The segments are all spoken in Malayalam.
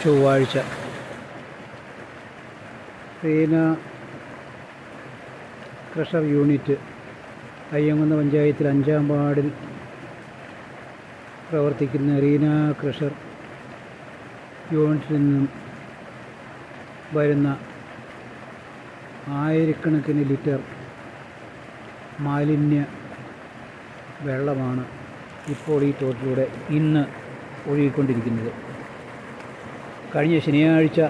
ചൊവ്വാഴ്ച റീന ക്രഷർ യൂണിറ്റ് അയ്യങ്കുന്ന് പഞ്ചായത്തിൽ 5-ാം വാർഡിൽ പ്രവർത്തിക്കുന്ന റീന ക്രഷർ യൂണിറ്റിൽ നിന്നും വരുന്ന ആയിരക്കണക്കിന് ലിറ്റർ മാലിന്യ വെള്ളമാണ് ഇപ്പോൾ ഈ തോട്ടിലൂടെ ഇന്ന് ഒഴുകിക്കൊണ്ടിരിക്കുന്നത്. കഴിഞ്ഞ ശനിയാഴ്ച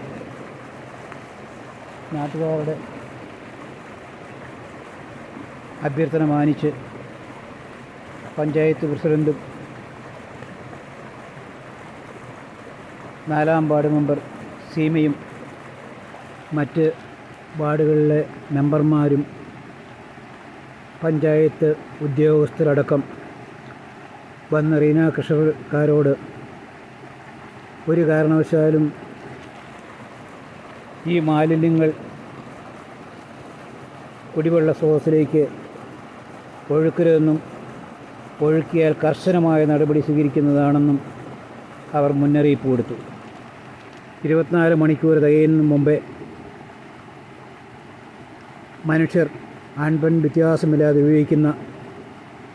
നാട്ടുകാരുടെ അഭ്യർത്ഥന മാനിച്ച് പഞ്ചായത്ത് പ്രസിഡൻറ്റും 4-ാം വാർഡ് മെമ്പർ സീമയും മറ്റ് വാർഡുകളിലെ മെമ്പർമാരും പഞ്ചായത്ത് ഉദ്യോഗസ്ഥരടക്കം വന്ന റീന കൃഷിക്കാരോട് ഒരു കാരണവശാലും ഈ മാലിന്യങ്ങൾ കുടിവെള്ള സ്രോതസ്സിലേക്ക് ഒഴുക്കരുതെന്നും ഒഴുക്കിയാൽ കർശനമായ നടപടി സ്വീകരിക്കുന്നതാണെന്നും അവർ മുന്നറിയിപ്പ് കൊടുത്തു. 24 മണിക്കൂർ തികയുന്നതിന് മുമ്പേ മനുഷ്യർ ആൺപെൺ വ്യത്യാസമില്ലാതെ ഉപയോഗിക്കുന്ന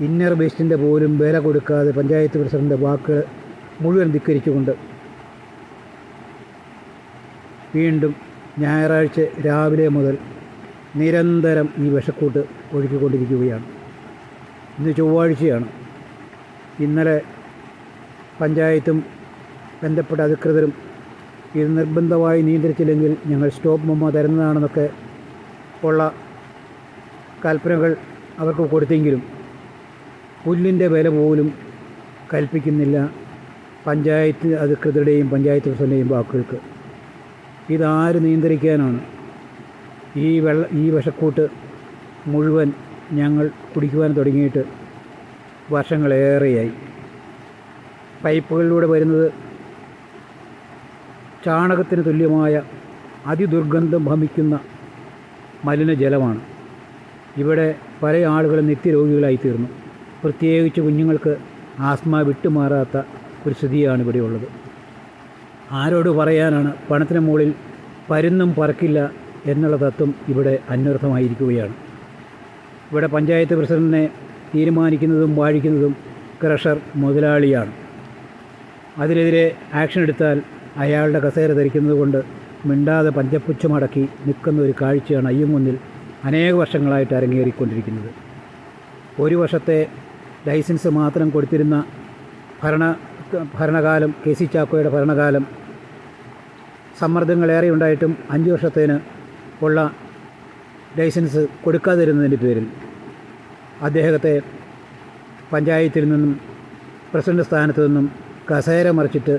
ഇന്നർ വേസ്റ്റിൻ്റെ പോലും വില കൊടുക്കാതെ പഞ്ചായത്ത് പ്രസിഡൻ്റെ വാക്കുകൾ മുഴുവൻ ധിക്കരിച്ചുകൊണ്ട് വീണ്ടും ഞായറാഴ്ച രാവിലെ മുതൽ നിരന്തരം ഈ വിഷക്കൂട്ട് ഒഴുക്കിക്കൊണ്ടിരിക്കുകയാണ്. ഇന്ന് ചൊവ്വാഴ്ചയാണ്. ഇന്നലെ പഞ്ചായത്തും ബന്ധപ്പെട്ട അധികൃതരും ഇത് നിർബന്ധമായി നിയന്ത്രിച്ചില്ലെങ്കിൽ ഞങ്ങൾ സ്റ്റോപ്പ് മെമ്മോ തരുന്നതാണെന്നൊക്കെ ഉള്ള കൽപ്പനകൾ അവർക്ക് കൊടുത്തെങ്കിലും പുല്ലിൻ്റെ വില പോലും കൽപ്പിക്കുന്നില്ല പഞ്ചായത്ത് അധികൃതരുടെയും പഞ്ചായത്ത് പ്രസിഡൻ്റെയും വാക്കുകൾക്ക്. ഇതാര് നിയന്ത്രിക്കാനാണ്? ഈ വിഷക്കൂട്ട് മുഴുവൻ ഞങ്ങൾ കുടിക്കുവാൻ തുടങ്ങിയിട്ട് വർഷങ്ങളേറെയായി. പൈപ്പുകളിലൂടെ വരുന്നത് ചാണകത്തിന് തുല്യമായ അതിദുർഗന്ധം ഭമിക്കുന്ന മലിനജലമാണ്. ഇവിടെ പല ആളുകളും നിത്യരോഗികളായിത്തീർന്നു. പ്രത്യേകിച്ച് കുഞ്ഞുങ്ങൾക്ക് ആസ്മ വിട്ടുമാറാത്ത ഒരു സ്ഥിതിയാണ് ഇവിടെയുള്ളത്. ആരോട് പറയാനാണ്? പണത്തിന് മുകളിൽ പരുന്നും പറക്കില്ല എന്നുള്ള തത്വം ഇവിടെ അന്വർത്ഥമായിരിക്കുകയാണ്. ഇവിടെ പഞ്ചായത്ത് പ്രസിഡന്റിനെ തീരുമാനിക്കുന്നതും വാഴിക്കുന്നതും ക്രഷർ മുതലാളിയാണ്. അതിനെതിരെ ആക്ഷൻ എടുത്താൽ അയാളുടെ കസേര ധരിക്കുന്നത് കൊണ്ട് മിണ്ടാതെ പഞ്ചപുച്ഛമടക്കി നിൽക്കുന്ന ഒരു കാഴ്ചയാണ് അയ്യങ്കുന്നിൽ അനേക വർഷങ്ങളായിട്ട് അരങ്ങേറിക്കൊണ്ടിരിക്കുന്നത്. ഒരു വർഷത്തെ ലൈസൻസ് മാത്രം കൊടുത്തിരുന്ന ഭരണകാലം കെ സി ചാക്കോയുടെ ഭരണകാലം സമ്മർദ്ദങ്ങളേറെ ഉണ്ടായിട്ടും 5 വർഷത്തേന് ഉള്ള ലൈസൻസ് കൊടുക്കാതിരുന്നതിൻ്റെ പേരിൽ അദ്ദേഹത്തെ പഞ്ചായത്തിൽ നിന്നും പ്രസിഡന്റ് സ്ഥാനത്ത് നിന്നും കസേര മറിച്ചിട്ട്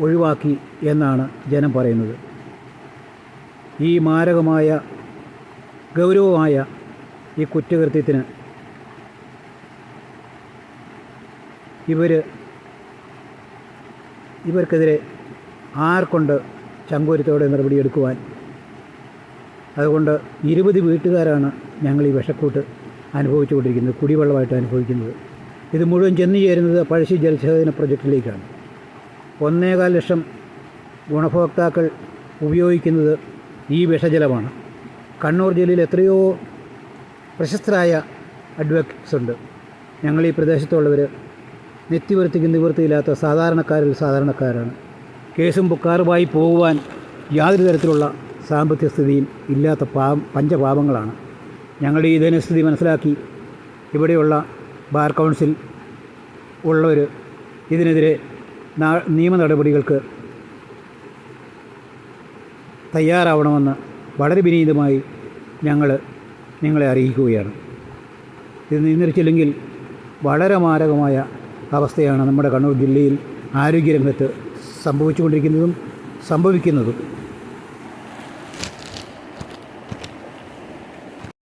ഒഴിവാക്കി എന്നാണ് ജനം പറയുന്നത്. ഈ മാരകമായ ഗൗരവമായ ഈ കുറ്റകൃത്യത്തിന് ഇവർക്കെതിരെ ആർക്കൊണ്ട് ചങ്കൂരത്തോടെ നടപടിയെടുക്കുവാൻ? അതുകൊണ്ട് 20 വീട്ടുകാരാണ് ഞങ്ങൾ ഈ വിഷക്കൂട്ട് അനുഭവിച്ചുകൊണ്ടിരിക്കുന്നത്, കുടിവെള്ളമായിട്ട് അനുഭവിക്കുന്നത്. ഇത് മുഴുവൻ ചെന്നു ചേരുന്നത് പഴശ്ശി ജലസേചന പ്രൊജക്റ്റിലേക്കാണ്. 1.25 ലക്ഷം ഗുണഭോക്താക്കൾ ഉപയോഗിക്കുന്നത് ഈ വിഷജലമാണ്. കണ്ണൂർ ജില്ലയിൽ എത്രയോ പ്രശസ്തരായ അഡ്വക്കേറ്റ്സ് ഉണ്ട്. ഞങ്ങൾ ഈ പ്രദേശത്തുള്ളവർ നിത്യവൃത്തിക്ക് നിവൃത്തിയില്ലാത്ത സാധാരണക്കാരിൽ സാധാരണക്കാരാണ്. കേസും പുക്കാറുമായി പോകുവാൻ യാതൊരു തരത്തിലുള്ള സാമ്പത്തിക സ്ഥിതിയും ഇല്ലാത്ത പഞ്ചപാപങ്ങളാണ്. ഞങ്ങളുടെ ഈ ധനസ്ഥിതി മനസ്സിലാക്കി ഇവിടെയുള്ള ബാർ കൗൺസിൽ ഉള്ളവർ ഇതിനെതിരെ നിയമ നടപടികൾക്ക് തയ്യാറാവണമെന്ന് വളരെ വിനീതമായി ഞങ്ങൾ നിങ്ങളെ അറിയിക്കുകയാണ്. ഇത് നിയന്ത്രിച്ചില്ലെങ്കിൽ വളരെ മാരകമായ അവസ്ഥയാണ് നമ്മുടെ കണ്ണൂർ ജില്ലയിൽ ആരോഗ്യരംഗത്ത് സംഭവിച്ചുകൊണ്ടിരിക്കുന്നതും സംഭവിക്കുന്നതും.